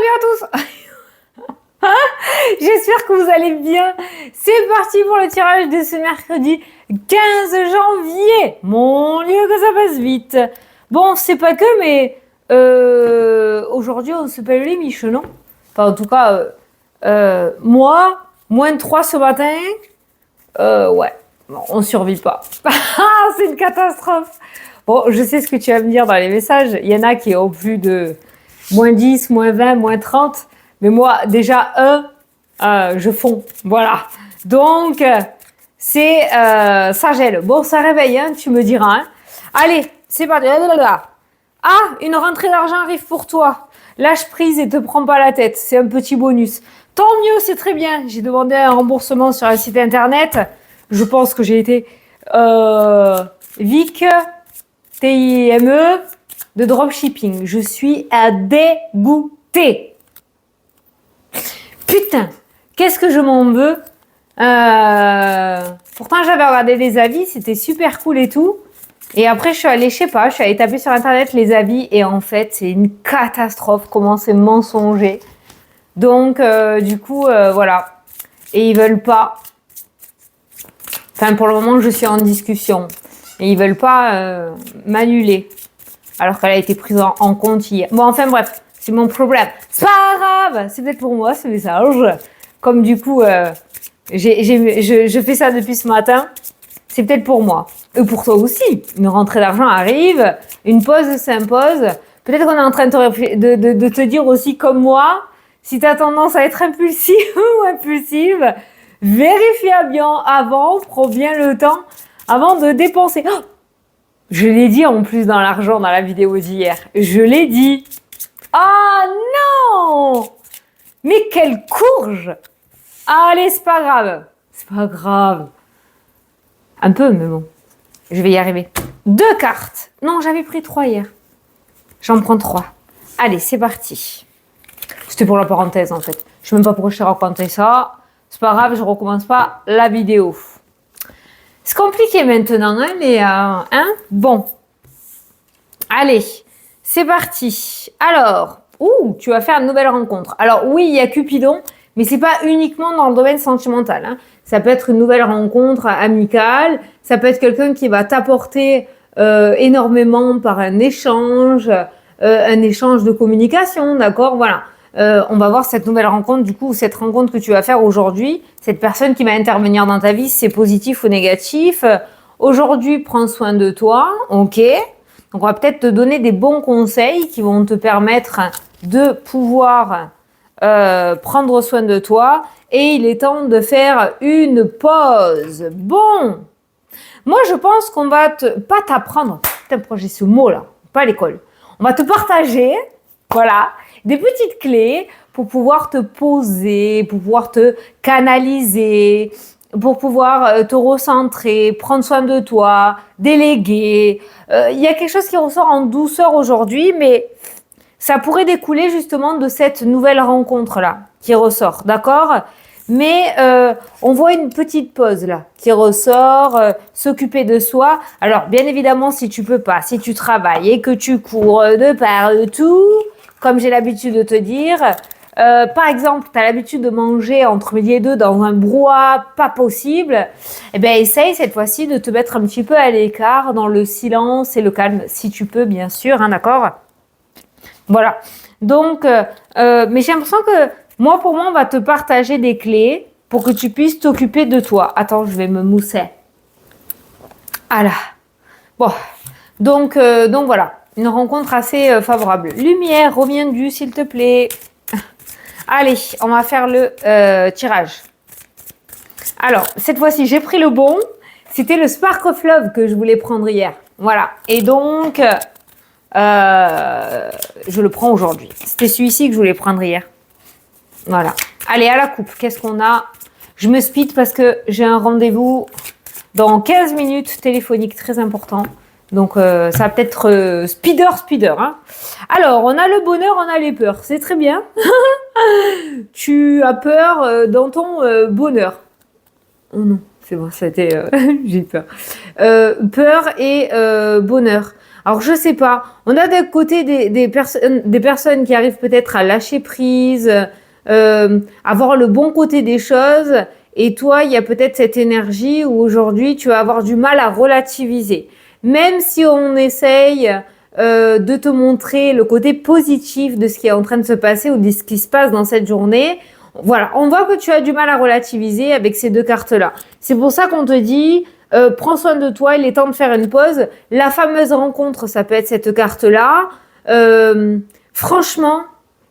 Salut à tous. J'espère que vous allez bien. C'est parti pour le tirage de ce mercredi 15 janvier. Mon Dieu que ça passe vite. Bon, c'est pas que, mais aujourd'hui on se pèle les miches, non? Enfin, en tout cas, moi, moins de 3 ce matin. Ouais, bon, on survit pas. C'est une catastrophe. Bon, je sais ce que tu vas me dire dans les messages. Il y en a qui ont plus de moins 10, moins 20, moins 30. Mais moi, déjà, je fonds. Voilà. Donc, ça gèle. Bon, ça réveille, hein, tu me diras. Hein. Allez, c'est parti. Ah, une rentrée d'argent arrive pour toi. Lâche prise et te prends pas la tête. C'est un petit bonus. Tant mieux, c'est très bien. J'ai demandé un remboursement sur un site internet. Je pense que j'ai été Vic, TIME, de dropshipping. Je suis dégoûtée. Putain, qu'est-ce que je m'en veux. Pourtant, j'avais regardé les avis, c'était super cool et tout. Et après, je suis allée taper sur internet les avis et en fait, c'est une catastrophe, comment c'est mensonger. Donc, du coup, voilà. Et ils veulent pas. Enfin, pour le moment, je suis en discussion. Et ils veulent pas m'annuler. Alors qu'elle a été prise en compte hier. Bon, enfin, bref, c'est mon problème. C'est pas grave, c'est peut-être pour moi ce message. Comme du coup, je fais ça depuis ce matin. C'est peut-être pour moi. Et pour toi aussi. Une rentrée d'argent arrive, une pause s'impose. Peut-être qu'on est en train de te dire aussi comme moi, si tu as tendance à être impulsif ou impulsive, vérifie bien avant, prends bien le temps avant de dépenser. Oh, je l'ai dit en plus dans l'argent dans la vidéo d'hier. Je l'ai dit. Ah non! Mais quelle courge! Allez, c'est pas grave. C'est pas grave. Un peu, mais bon. Je vais y arriver. 2 cartes. Non, j'avais pris 3 hier. J'en prends 3. Allez, c'est parti. C'était pour la parenthèse, en fait. Je sais même pas pourquoi je t'ai raconté ça. C'est pas grave, je recommence pas la vidéo. C'est compliqué maintenant, hein, mais... hein, bon. Allez, c'est parti. Alors, tu vas faire une nouvelle rencontre. Alors, oui, il y a Cupidon, mais c'est pas uniquement dans le domaine sentimental. Hein. Ça peut être une nouvelle rencontre amicale. Ça peut être quelqu'un qui va t'apporter énormément par un échange de communication, d'accord? Voilà. On va voir cette nouvelle rencontre, du coup, cette rencontre que tu vas faire aujourd'hui, cette personne qui va intervenir dans ta vie, si c'est positif ou négatif. Aujourd'hui, prends soin de toi, ok? Donc, on va peut-être te donner des bons conseils qui vont te permettre de pouvoir prendre soin de toi. Et il est temps de faire une pause. Bon, moi, je pense qu'on va pas t'apprendre, putain, pourquoi j'ai ce mot-là, pas à l'école. On va te partager, voilà, des petites clés pour pouvoir te poser, pour pouvoir te canaliser, pour pouvoir te recentrer, prendre soin de toi, déléguer. Il y a quelque chose qui ressort en douceur aujourd'hui, mais ça pourrait découler justement de cette nouvelle rencontre-là qui ressort, d'accord ? Mais on voit une petite pause là qui ressort, s'occuper de soi. Alors bien évidemment, si tu peux pas, si tu travailles et que tu cours de partout, comme j'ai l'habitude de te dire, par exemple, tu as l'habitude de manger entre midi et 2 dans un brouhaha pas possible, eh bien essaye cette fois-ci de te mettre un petit peu à l'écart dans le silence et le calme, si tu peux bien sûr, hein, d'accord ? Voilà. Donc, mais j'ai l'impression que moi, pour moi, on va te partager des clés pour que tu puisses t'occuper de toi. Attends, je vais me mousser. Voilà. Bon. Donc voilà. Une rencontre assez favorable. Lumière, reviens du, s'il te plaît. Allez, on va faire le tirage. Alors, cette fois-ci, j'ai pris le bon. C'était le Spark of Love que je voulais prendre hier. Voilà. Et donc... je le prends aujourd'hui. C'était celui-ci que je voulais prendre hier. Voilà. Allez, à la coupe. Qu'est-ce qu'on a? Je me speed parce que j'ai un rendez-vous dans 15 minutes téléphonique très important. Donc, ça va peut-être speeder. Hein. Alors, on a le bonheur, on a les peurs. C'est très bien. Tu as peur dans ton bonheur. Oh non, c'est bon, ça a été... j'ai peur. Peur et bonheur. Alors, je sais pas. On a d'un côté des personnes qui arrivent peut-être à lâcher prise, à voir le bon côté des choses. Et toi, il y a peut-être cette énergie où aujourd'hui, tu vas avoir du mal à relativiser. Même si on essaye de te montrer le côté positif de ce qui est en train de se passer ou de ce qui se passe dans cette journée, voilà, on voit que tu as du mal à relativiser avec ces deux cartes-là. C'est pour ça qu'on te dit, prends soin de toi, il est temps de faire une pause. La fameuse rencontre, ça peut être cette carte-là. Franchement,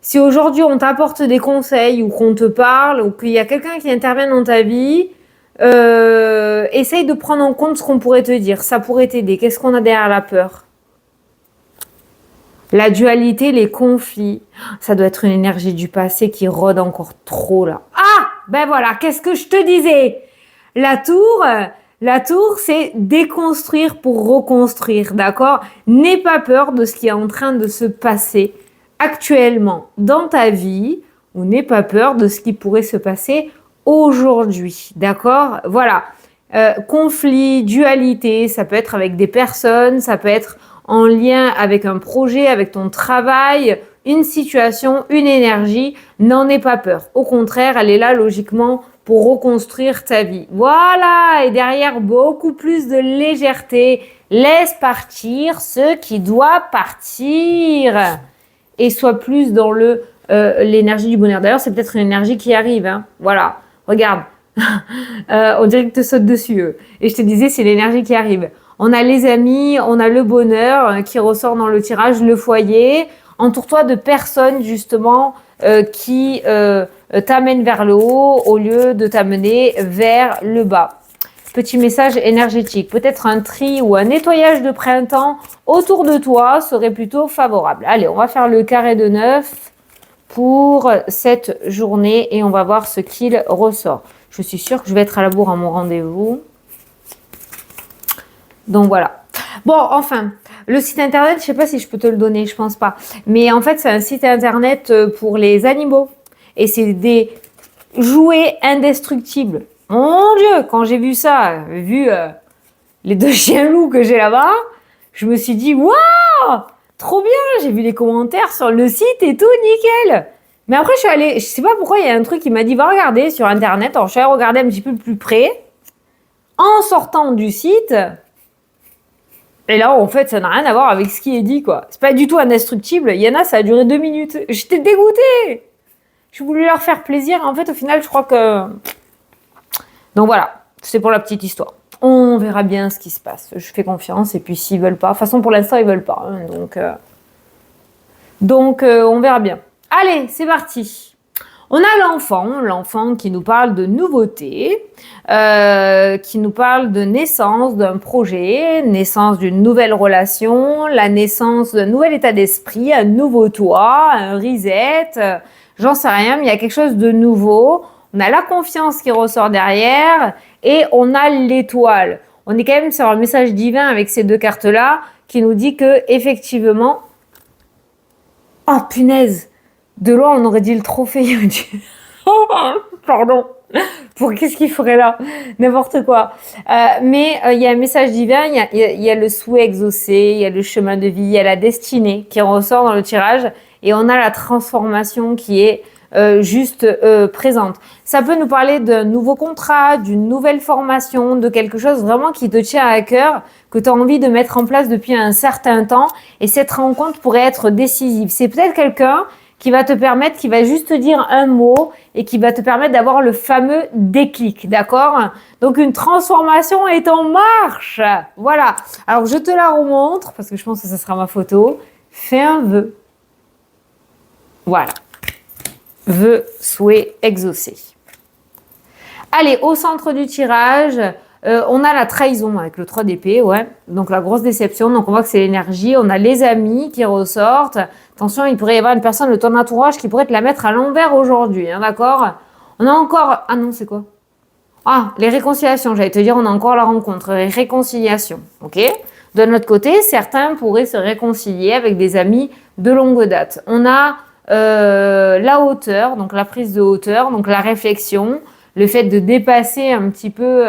si aujourd'hui on t'apporte des conseils ou qu'on te parle ou qu'il y a quelqu'un qui intervient dans ta vie, essaye de prendre en compte ce qu'on pourrait te dire. Ça pourrait t'aider. Qu'est-ce qu'on a derrière la peur? La dualité, les conflits, ça doit être une énergie du passé qui rôde encore trop là. Ah, ben voilà, qu'est-ce que je te disais? La tour, c'est déconstruire pour reconstruire, d'accord? N'aie pas peur de ce qui est en train de se passer actuellement dans ta vie ou n'aie pas peur de ce qui pourrait se passer aujourd'hui, d'accord? Voilà. Conflit, dualité, ça peut être avec des personnes, ça peut être en lien avec un projet, avec ton travail, une situation, une énergie. N'en aie pas peur. Au contraire, elle est là logiquement pour reconstruire ta vie. Voilà, et derrière beaucoup plus de légèreté. Laisse partir ce qui doit partir et sois plus dans l'énergie du bonheur. D'ailleurs, c'est peut-être une énergie qui arrive. Hein. Voilà, regarde. On dirait que te saute dessus. Et je te disais, c'est l'énergie qui arrive. On a les amis, on a le bonheur qui ressort dans le tirage, le foyer. Entoure-toi de personnes justement qui t'amènent vers le haut au lieu de t'amener vers le bas. Petit message énergétique. Peut-être un tri ou un nettoyage de printemps autour de toi serait plutôt favorable. Allez, on va faire le carré de 9 pour cette journée et on va voir ce qu'il ressort. Je suis sûre que je vais être à la bourre à mon rendez-vous. Donc voilà. Bon, enfin, le site internet, je sais pas si je peux te le donner, je pense pas. Mais en fait, c'est un site internet pour les animaux. Et c'est des jouets indestructibles. Mon Dieu, quand j'ai vu ça, vu les deux chiens loups que j'ai là-bas, je me suis dit, waouh, trop bien, j'ai vu les commentaires sur le site et tout, nickel. Mais après, je suis allée, je sais pas pourquoi, il y a un truc qui m'a dit, va regarder sur internet. Alors, je suis allée regarder un petit peu plus près. En sortant du site, et là, en fait, ça n'a rien à voir avec ce qui est dit, quoi. C'est pas du tout indestructible. Il y en a, ça a duré 2 minutes. J'étais dégoûtée. Je voulais leur faire plaisir. En fait, au final, je crois que... Donc voilà, c'est pour la petite histoire. On verra bien ce qui se passe. Je fais confiance. Et puis, s'ils veulent pas... De toute façon, pour l'instant, ils veulent pas. Hein, donc, on verra bien. Allez, c'est parti. On a l'enfant qui nous parle de nouveautés, qui nous parle de naissance d'un projet, naissance d'une nouvelle relation, la naissance d'un nouvel état d'esprit, un nouveau toi, un reset, j'en sais rien, mais il y a quelque chose de nouveau. On a la confiance qui ressort derrière et on a l'étoile. On est quand même sur un message divin avec ces deux cartes-là qui nous dit que effectivement, oh punaise! De loin, on aurait dit le trophée. Pardon. Pour qu'est-ce qu'il ferait là? N'importe quoi. Mais il y a un message divin, il y a le souhait exaucé, il y a le chemin de vie, il y a la destinée qui ressort dans le tirage. Et on a la transformation qui est juste présente. Ça peut nous parler d'un nouveau contrat, d'une nouvelle formation, de quelque chose vraiment qui te tient à cœur, que tu as envie de mettre en place depuis un certain temps. Et cette rencontre pourrait être décisive. C'est peut-être quelqu'un qui va te permettre, qui va juste te dire un mot et qui va te permettre d'avoir le fameux déclic, d'accord? Donc, une transformation est en marche. Voilà. Alors, je te la remontre parce que je pense que ce sera ma photo. Fais un vœu. Voilà. Vœu, souhait exaucé. Allez, au centre du tirage, on a la trahison avec le 3 d'épée, ouais. Donc, la grosse déception. Donc, on voit que c'est l'énergie. On a les amis qui ressortent. Attention, il pourrait y avoir une personne de ton entourage qui pourrait te la mettre à l'envers aujourd'hui, hein, d'accord? On a encore... Ah non, c'est quoi? Ah, les réconciliations, j'allais te dire, on a encore la rencontre, les réconciliations, ok? De notre côté, certains pourraient se réconcilier avec des amis de longue date. On a la hauteur, donc la prise de hauteur, donc la réflexion, le fait de dépasser un petit peu,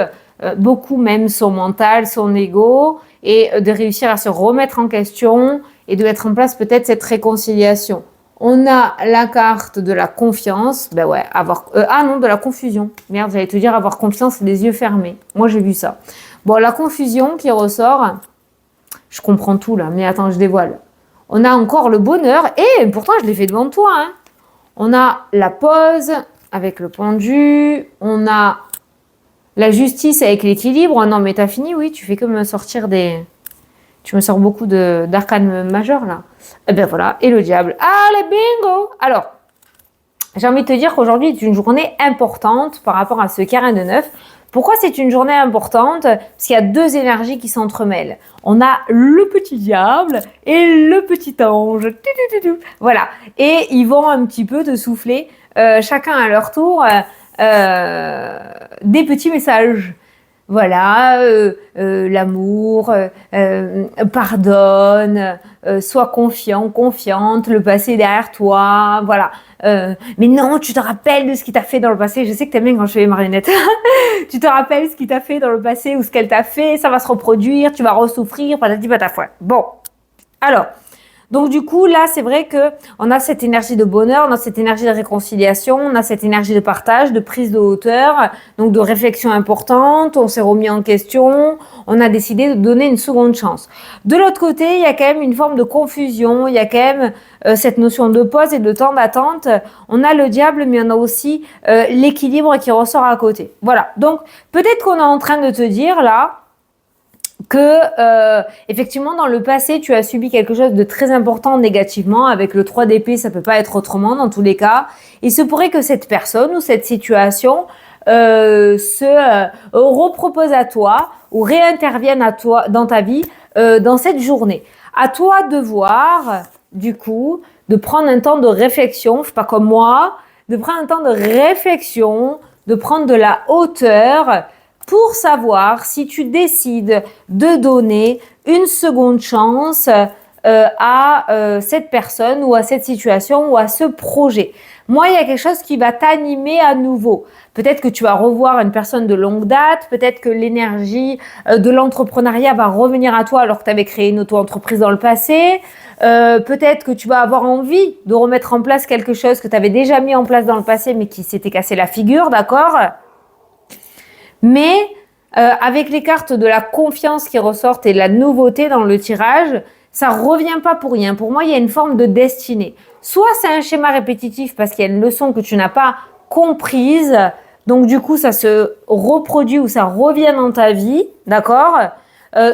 beaucoup même son mental, son ego, et de réussir à se remettre en question et de mettre en place peut-être cette réconciliation. On a la carte de la confiance, ben ouais, de la confusion. Merde, j'allais te dire avoir confiance et les yeux fermés. Moi, j'ai vu ça. Bon, la confusion qui ressort, je comprends tout là, mais attends, je dévoile. On a encore le bonheur, et pourtant, je l'ai fait devant toi, hein. On a la pause avec le pendu, on a la justice avec l'équilibre. Oh non, mais t'as fini, oui, tu fais que me sortir des... Tu me sors beaucoup d'arcanes majeurs, là. Et ben voilà, et le diable. Allez, bingo! Alors, j'ai envie de te dire qu'aujourd'hui est une journée importante par rapport à ce carré de 9. Pourquoi c'est une journée importante? Parce qu'il y a deux énergies qui s'entremêlent. On a le petit diable et le petit ange. Voilà. Et ils vont un petit peu te souffler, chacun à leur tour, des petits messages. Voilà, l'amour, pardonne, sois confiant, confiante, le passé est derrière toi, voilà. Mais non, tu te rappelles de ce qu'il t'a fait dans le passé. Je sais que t'aimes bien quand je fais les marionnettes. Tu te rappelles ce qu'il t'a fait dans le passé ou ce qu'elle t'a fait, ça va se reproduire, tu vas ressouffrir, patati patafouin. Bon, alors... Donc du coup, là, c'est vrai que on a cette énergie de bonheur, on a cette énergie de réconciliation, on a cette énergie de partage, de prise de hauteur, donc de réflexion importante, on s'est remis en question, on a décidé de donner une seconde chance. De l'autre côté, il y a quand même une forme de confusion, il y a quand même cette notion de pause et de temps d'attente. On a le diable, mais on a aussi l'équilibre qui ressort à côté. Voilà, donc peut-être qu'on est en train de te dire là, que effectivement dans le passé tu as subi quelque chose de très important négativement avec le 3 d'épée, ça peut pas être autrement dans tous les cas. Il se pourrait que cette personne ou cette situation se repropose à toi ou réintervienne à toi dans ta vie dans cette journée. À toi de voir du coup, de prendre un temps de réflexion, fais pas comme moi, de prendre un temps de réflexion, de prendre de la hauteur pour savoir si tu décides de donner une seconde chance à cette personne ou à cette situation ou à ce projet. Moi, il y a quelque chose qui va t'animer à nouveau. Peut-être que tu vas revoir une personne de longue date, peut-être que l'énergie de l'entrepreneuriat va revenir à toi alors que tu avais créé une auto-entreprise dans le passé. Peut-être que tu vas avoir envie de remettre en place quelque chose que tu avais déjà mis en place dans le passé mais qui s'était cassé la figure, d'accord ? Mais avec les cartes de la confiance qui ressortent et de la nouveauté dans le tirage, ça revient pas pour rien. Pour moi, il y a une forme de destinée. Soit c'est un schéma répétitif parce qu'il y a une leçon que tu n'as pas comprise, donc du coup ça se reproduit ou ça revient dans ta vie, d'accord ?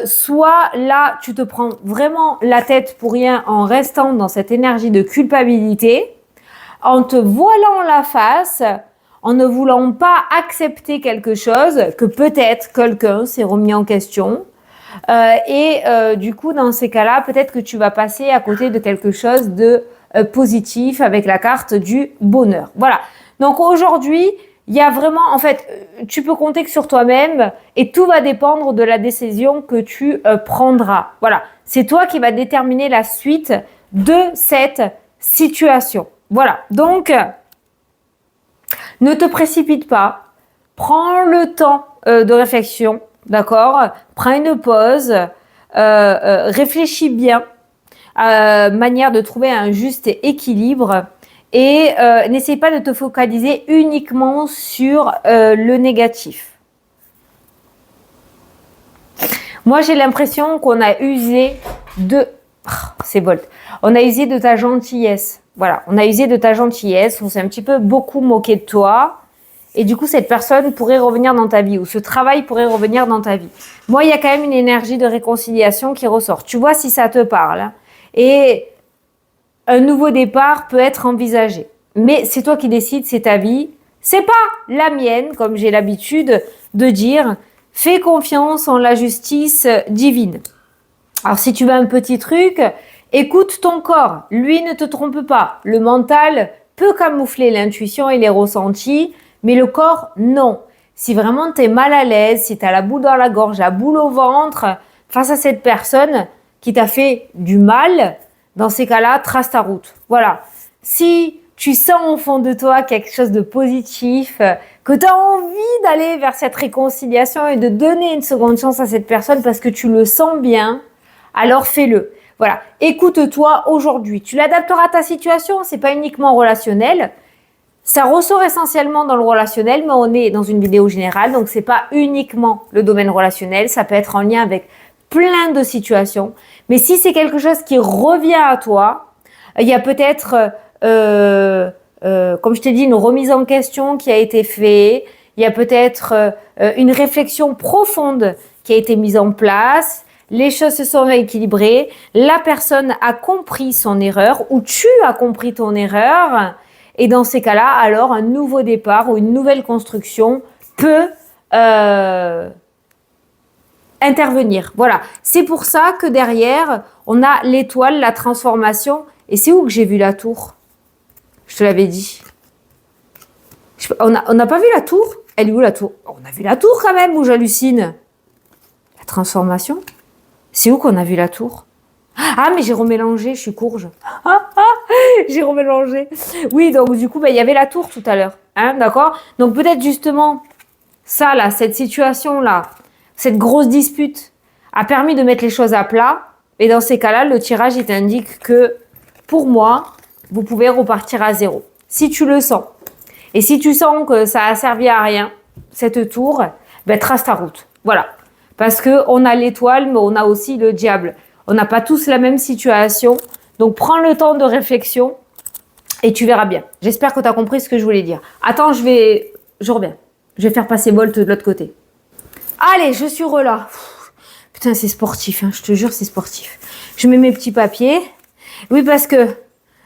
Soit là, tu te prends vraiment la tête pour rien en restant dans cette énergie de culpabilité, en te voilant la face, en ne voulant pas accepter quelque chose que peut-être quelqu'un s'est remis en question. Du coup, dans ces cas-là, peut-être que tu vas passer à côté de quelque chose de positif avec la carte du bonheur. Voilà. Donc aujourd'hui, il y a vraiment, en fait, tu peux compter que sur toi-même et tout va dépendre de la décision que tu prendras. Voilà. C'est toi qui vas déterminer la suite de cette situation. Voilà. Donc, ne te précipite pas, prends le temps de réflexion, d'accord ? Prends une pause, réfléchis bien, manière de trouver un juste équilibre et n'essaie pas de te focaliser uniquement sur le négatif. Moi, j'ai l'impression qu'on a usé de... c'est Bolt. On a usé de ta gentillesse. Voilà, on a usé de ta gentillesse, on s'est un petit peu beaucoup moqué de toi. Et du coup, cette personne pourrait revenir dans ta vie ou ce travail pourrait revenir dans ta vie. Moi, il y a quand même une énergie de réconciliation qui ressort. Tu vois si ça te parle. Et un nouveau départ peut être envisagé. Mais c'est toi qui décides, c'est ta vie. C'est pas la mienne, comme j'ai l'habitude de dire. Fais confiance en la justice divine. Alors, si tu veux un petit truc, écoute ton corps. Lui ne te trompe pas. Le mental peut camoufler l'intuition et les ressentis, mais le corps, non. Si vraiment tu es mal à l'aise, si tu as la boule dans la gorge, la boule au ventre, face à cette personne qui t'a fait du mal, dans ces cas-là, trace ta route. Voilà. Si tu sens au fond de toi quelque chose de positif, que tu as envie d'aller vers cette réconciliation et de donner une seconde chance à cette personne parce que tu le sens bien, alors fais-le. Voilà, écoute-toi aujourd'hui. Tu l'adapteras à ta situation, c'est pas uniquement relationnel. Ça ressort essentiellement dans le relationnel, mais on est dans une vidéo générale, donc c'est pas uniquement le domaine relationnel, ça peut être en lien avec plein de situations. Mais si c'est quelque chose qui revient à toi, il y a peut-être, comme je t'ai dit, une remise en question qui a été faite, il y a peut-être une réflexion profonde qui a été mise en place, les choses se sont rééquilibrées, la personne a compris son erreur ou tu as compris ton erreur. Et dans ces cas-là, alors un nouveau départ ou une nouvelle construction peut intervenir. Voilà, c'est pour ça que derrière, on a l'étoile, la transformation. Et c'est où que j'ai vu la tour? Je te l'avais dit. On n'a pas vu la tour? Elle est où la tour? On a vu la tour quand même, ou j'hallucine? La transformation? C'est où qu'on a vu la tour? Ah, mais j'ai remélangé, je suis courge. J'ai remélangé. Oui, donc du coup, il y avait la tour tout à l'heure. Hein, d'accord? Donc peut-être justement, ça là, cette situation-là, cette grosse dispute a permis de mettre les choses à plat. Et dans ces cas-là, le tirage, il t'indique que, pour moi, vous pouvez repartir à zéro. Si tu le sens. Et si tu sens que ça a servi à rien, cette tour, trace ta route. Voilà. Parce qu'on a l'étoile, mais on a aussi le diable. On n'a pas tous la même situation. Donc, prends le temps de réflexion et tu verras bien. J'espère que tu as compris ce que je voulais dire. Attends, je reviens. Je vais faire passer Bolt de l'autre côté. Allez, je suis là. Putain, c'est sportif, hein, je te jure, c'est sportif. Je mets mes petits papiers. Oui, parce que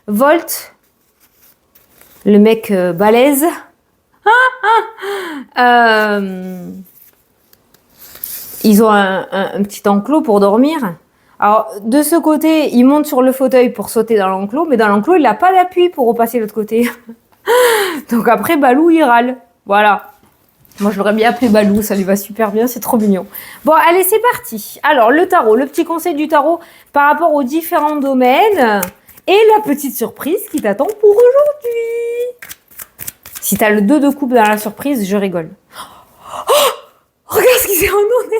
Volt, le mec balèze, ils ont un petit enclos pour dormir. Alors, de ce côté, il monte sur le fauteuil pour sauter dans l'enclos, mais dans l'enclos, il n'a pas d'appui pour repasser de l'autre côté. Donc après, Balou, il râle. Voilà. Moi, je l'aurais bien appelé Balou, ça lui va super bien, c'est trop mignon. Bon, allez, c'est parti. Alors, le tarot, le petit conseil du tarot par rapport aux différents domaines et la petite surprise qui t'attend pour aujourd'hui. Si t'as le 2 de coupe dans la surprise, je rigole. Oh, regarde ce qui s'est renommé.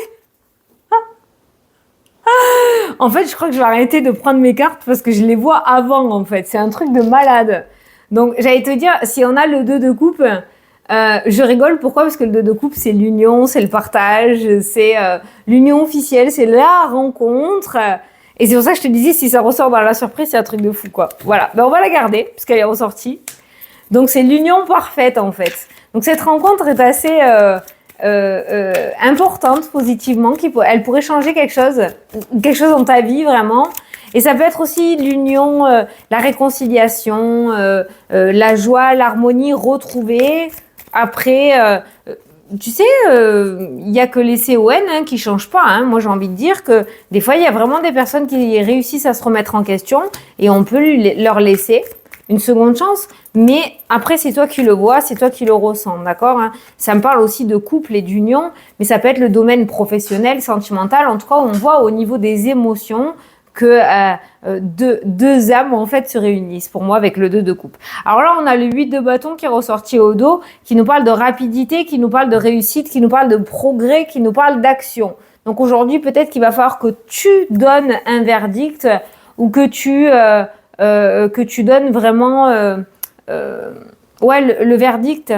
En fait, je crois que je vais arrêter de prendre mes cartes parce que je les vois avant, en fait. C'est un truc de malade. Donc, j'allais te dire, si on a le 2 de coupe, je rigole. Pourquoi? Parce que le 2 de coupe, c'est l'union, c'est le partage, c'est l'union officielle, c'est la rencontre. Et c'est pour ça que je te disais, si ça ressort dans la surprise, c'est un truc de fou, quoi. Voilà. On va la garder, puisqu'elle est ressortie. Donc, c'est l'union parfaite, en fait. Donc, cette rencontre est assez importante, positivement. Elle pourrait changer quelque chose dans ta vie, vraiment. Et ça peut être aussi l'union, la réconciliation, la joie, l'harmonie retrouvée. Après, tu sais, il n'y a que les CON qui ne changent pas. Hein. Moi, j'ai envie de dire que des fois, il y a vraiment des personnes qui réussissent à se remettre en question et on peut leur laisser une seconde chance. Mais après, c'est toi qui le vois, c'est toi qui le ressens, d'accord, hein. Ça me parle aussi de couple et d'union, mais ça peut être le domaine professionnel, sentimental. En tout cas, on voit au niveau des émotions que deux âmes en fait se réunissent pour moi avec le 2 de coupe. Alors là, on a le 8 de bâton qui est ressorti au dos, qui nous parle de rapidité, qui nous parle de réussite, qui nous parle de progrès, qui nous parle d'action. Donc aujourd'hui, peut-être qu'il va falloir que tu donnes un verdict ou que tu donnes vraiment le verdict,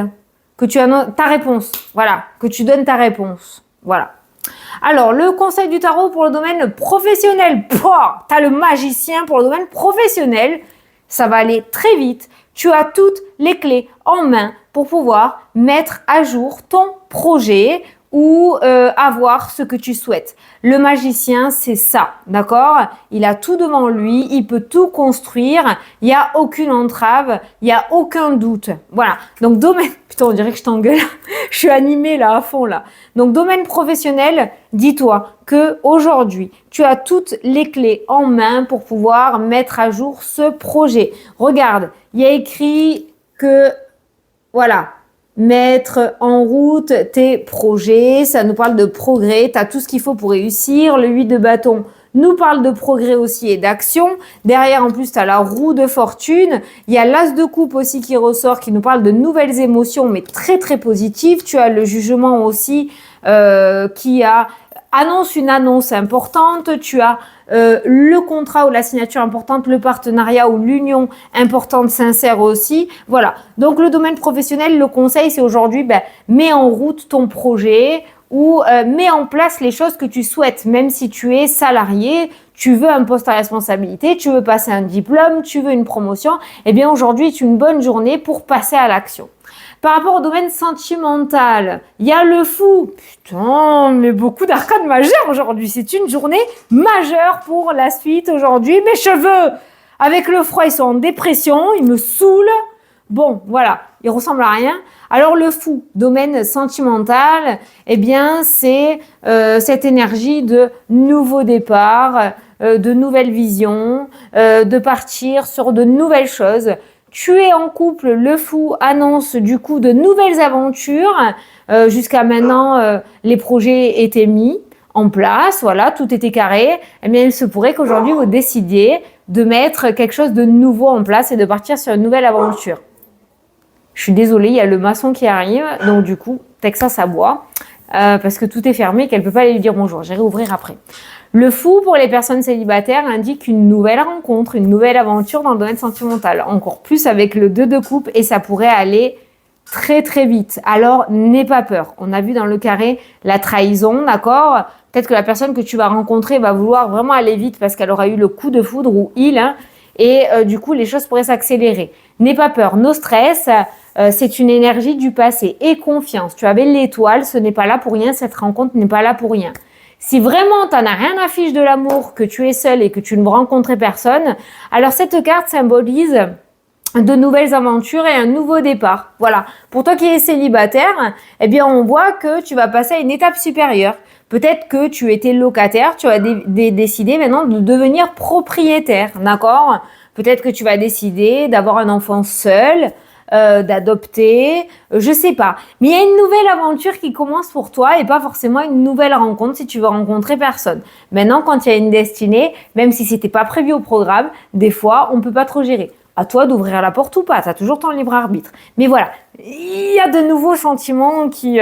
que tu annonces ta réponse. Voilà, que tu donnes ta réponse. Voilà. Alors, le conseil du tarot pour le domaine professionnel. Tu as le magicien pour le domaine professionnel. Ça va aller très vite. Tu as toutes les clés en main pour pouvoir mettre à jour ton projet ou avoir ce que tu souhaites. Le magicien, c'est ça, d'accord? Il a tout devant lui, il peut tout construire, il n'y a aucune entrave, il n'y a aucun doute. Voilà, donc domaine... Putain, on dirait que je t'engueule. Je suis animée là, à fond là. Donc domaine professionnel, dis-toi que aujourd'hui, tu as toutes les clés en main pour pouvoir mettre à jour ce projet. Regarde, il y a écrit que, voilà, mettre en route tes projets, ça nous parle de progrès, tu as tout ce qu'il faut pour réussir. Le 8 de bâton nous parle de progrès aussi et d'action. Derrière, en plus, tu as la roue de fortune. Il y a l'as de coupe aussi qui ressort, qui nous parle de nouvelles émotions, mais très, très positives. Tu as le jugement aussi qui annonce une annonce importante. Tu as le contrat ou la signature importante, le partenariat ou l'union importante, sincère aussi. Voilà. Donc, le domaine professionnel, le conseil, c'est aujourd'hui, mets en route ton projet ou mets en place les choses que tu souhaites, même si tu es salarié, tu veux un poste à responsabilité, tu veux passer un diplôme, tu veux une promotion, eh bien aujourd'hui est une bonne journée pour passer à l'action. Par rapport au domaine sentimental, il y a le fou. Putain, mais beaucoup d'arcades majeures aujourd'hui. C'est une journée majeure pour la suite aujourd'hui. Mes cheveux, avec le froid, ils sont en dépression, ils me saoulent. Bon, voilà, ils ressemblent à rien. Alors le fou, domaine sentimental, eh bien c'est cette énergie de nouveau départ, de nouvelles visions, de partir sur de nouvelles choses. Tu es en couple, le fou annonce du coup de nouvelles aventures. Jusqu'à maintenant, les projets étaient mis en place, voilà, tout était carré. Eh bien, il se pourrait qu'aujourd'hui vous décidiez de mettre quelque chose de nouveau en place et de partir sur une nouvelle aventure. Je suis désolée, il y a le maçon qui arrive, donc du coup, Texas aboie, parce que tout est fermé et qu'elle ne peut pas aller lui dire bonjour. J'irai ouvrir après. Le fou, pour les personnes célibataires, indique une nouvelle rencontre, une nouvelle aventure dans le domaine sentimental. Encore plus avec le 2 de coupe et ça pourrait aller très très vite. Alors, n'aie pas peur. On a vu dans le carré la trahison, d'accord ? Peut-être que la personne que tu vas rencontrer va vouloir vraiment aller vite parce qu'elle aura eu le coup de foudre ou il, hein, et du coup, les choses pourraient s'accélérer. N'aie pas peur. No stress. C'est une énergie du passé. Et confiance. Tu avais l'étoile, ce n'est pas là pour rien. Cette rencontre n'est pas là pour rien. Si vraiment tu n'en as rien à fiche de l'amour, que tu es seul et que tu ne rencontrais personne, alors cette carte symbolise de nouvelles aventures et un nouveau départ. Voilà. Pour toi qui es célibataire, eh bien, on voit que tu vas passer à une étape supérieure. Peut-être que tu étais locataire, tu vas décider maintenant de devenir propriétaire, d'accord ? Peut-être que tu vas décider d'avoir un enfant seul, d'adopter, je sais pas. Mais il y a une nouvelle aventure qui commence pour toi et pas forcément une nouvelle rencontre si tu veux rencontrer personne. Maintenant, quand il y a une destinée, même si c'était pas prévu au programme, des fois, on peut pas trop gérer. À toi d'ouvrir la porte ou pas, tu as toujours ton libre arbitre. Mais voilà, il y a de nouveaux sentiments qui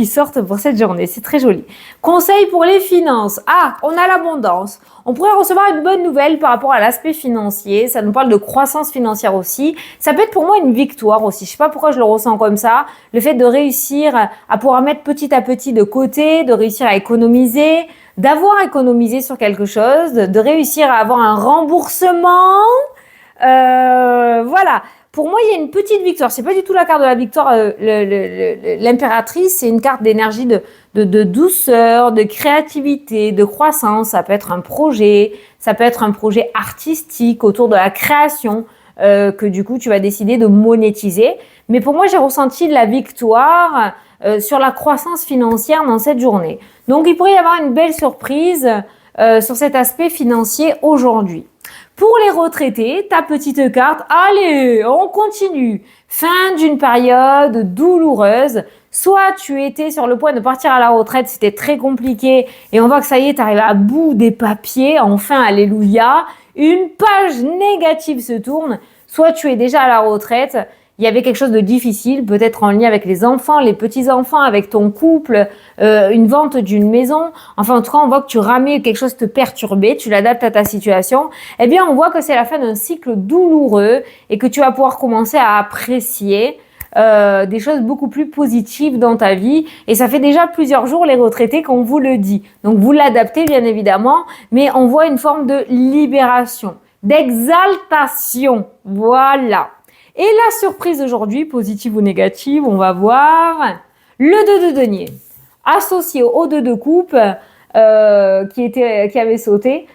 sortent pour cette journée. C'est très joli. Conseil pour les finances. Ah, on a l'abondance. On pourrait recevoir une bonne nouvelle par rapport à l'aspect financier. Ça nous parle de croissance financière aussi. Ça peut être pour moi une victoire aussi. Je sais pas pourquoi je le ressens comme ça. Le fait de réussir à pouvoir mettre petit à petit de côté, de réussir à économiser, d'avoir économisé sur quelque chose, de réussir à avoir un remboursement. Voilà. Pour moi, il y a une petite victoire. C'est pas du tout la carte de la victoire, l'impératrice. C'est une carte d'énergie, de douceur, de créativité, de croissance. Ça peut être un projet, ça peut être un projet artistique autour de la création que du coup tu vas décider de monétiser. Mais pour moi, j'ai ressenti de la victoire sur la croissance financière dans cette journée. Donc, il pourrait y avoir une belle surprise sur cet aspect financier aujourd'hui. Pour les retraités, ta petite carte, allez, on continue. Fin d'une période douloureuse. Soit tu étais sur le point de partir à la retraite, c'était très compliqué et on voit que ça y est, tu arrives à bout des papiers, enfin, alléluia. Une page négative se tourne. Soit tu es déjà à la retraite, il y avait quelque chose de difficile, peut-être en lien avec les enfants, les petits-enfants, avec ton couple, une vente d'une maison. Enfin, en tout cas, on voit que tu ramais quelque chose te perturber, tu l'adaptes à ta situation. Eh bien, on voit que c'est la fin d'un cycle douloureux et que tu vas pouvoir commencer à apprécier des choses beaucoup plus positives dans ta vie. Et ça fait déjà plusieurs jours, les retraités, qu'on vous le dit. Donc, vous l'adaptez, bien évidemment, mais on voit une forme de libération, d'exaltation. Voilà. Et la surprise aujourd'hui, positive ou négative, on va voir le 2 de denier, associé au 2 de coupe qui avait sauté,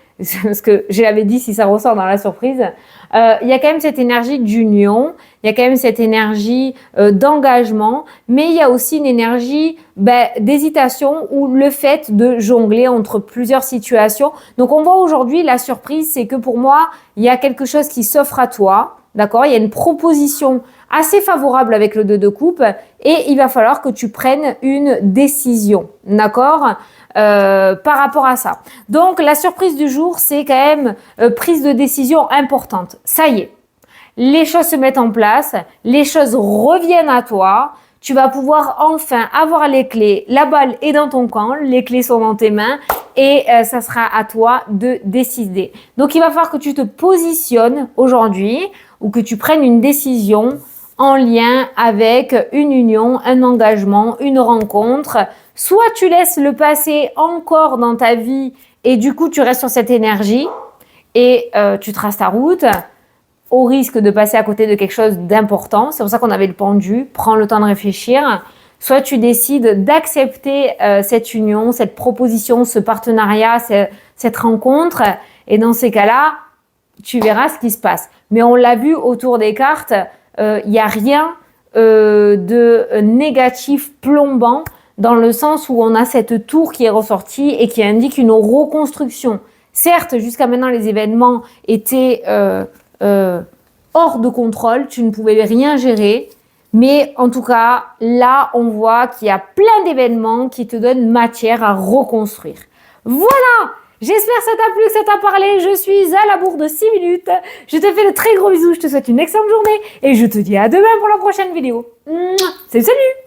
parce que je l'avais dit si ça ressort dans la surprise, il y a quand même cette énergie d'union, il y a quand même cette énergie d'engagement, mais il y a aussi une énergie d'hésitation ou le fait de jongler entre plusieurs situations. Donc on voit aujourd'hui la surprise, c'est que pour moi, il y a quelque chose qui s'offre à toi. d'accord? Il y a une proposition assez favorable avec le 2 de coupe et il va falloir que tu prennes une décision, d'accord? Par rapport à ça. Donc, la surprise du jour, c'est quand même prise de décision importante. Ça y est, les choses se mettent en place, les choses reviennent à toi. Tu vas pouvoir enfin avoir les clés. La balle est dans ton camp, les clés sont dans tes mains et ça sera à toi de décider. Donc, il va falloir que tu te positionnes aujourd'hui ou que tu prennes une décision en lien avec une union, un engagement, une rencontre. Soit tu laisses le passé encore dans ta vie et du coup, tu restes sur cette énergie et tu traces ta route au risque de passer à côté de quelque chose d'important. C'est pour ça qu'on avait le pendu. Prends le temps de réfléchir. Soit tu décides d'accepter cette union, cette proposition, ce partenariat, cette rencontre. Et dans ces cas-là, tu verras ce qui se passe. Mais on l'a vu autour des cartes, il n'y a rien de négatif plombant dans le sens où on a cette tour qui est ressortie et qui indique une reconstruction. Certes, jusqu'à maintenant, les événements étaient hors de contrôle, tu ne pouvais rien gérer, mais en tout cas, là, on voit qu'il y a plein d'événements qui te donnent matière à reconstruire. Voilà! J'espère que ça t'a plu, que ça t'a parlé. Je suis à la bourre de 6 minutes. Je te fais de très gros bisous, je te souhaite une excellente journée et je te dis à demain pour la prochaine vidéo. Salut, salut!